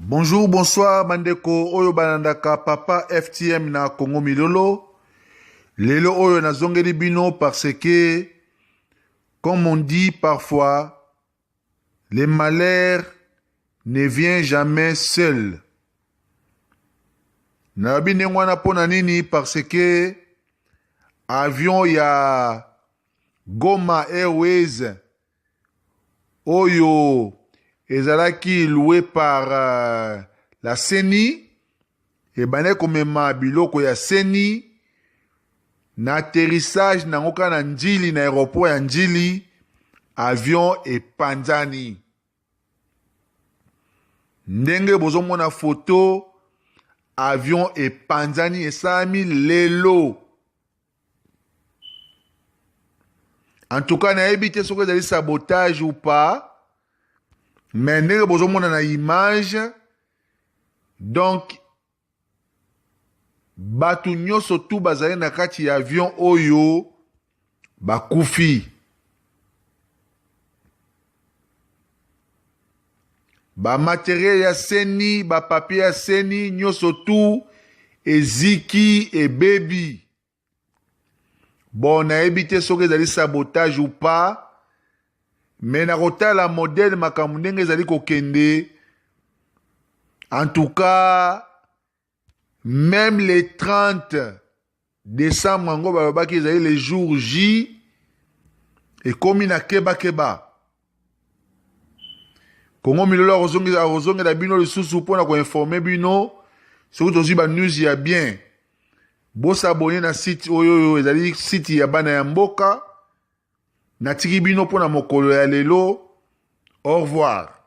Bonjour, bonsoir, Mandeko, Oyo Banandaka, Papa FTM na Congo Milolo. Lelo Oyo na Zongeli Bino parce que, comme on dit parfois, les malheurs ne viennent jamais seuls. Na bine wana pona nini parce que avion ya Goma Airways Oyo ezalaki loué par la CENI et bane komema biloko ya CENI na atterrissage na ngoka na Njili na aéroport ya Njili avion epanzani. Ndenge bozomona photo avion epanzani esami lelo. En tout cas, na ebite soki ezali sabotage ou pas. Mais ndenge bozomona na image, donc batu nyonso tu bazali na kati ya avion oyo bakufi. Ba matériel ya CENI, ba papier ya CENI nyonso tu eziki ebebi. Bon, na ebite soki ezali sabotage ou pas. Mais na kotala modèle makambo ndenge ezali kokende. En tout cas, même les 30 décembre ngo babaki ezali le jour J et komi na keba keba. Congo Milolo arozongela bino lisusu mpona koinforme bino soki tozwi ba news ya bien. Bosabone na site oyo ezali site ya bana ya mboka. Natiki bino pona mokolo ya lelo. Au revoir.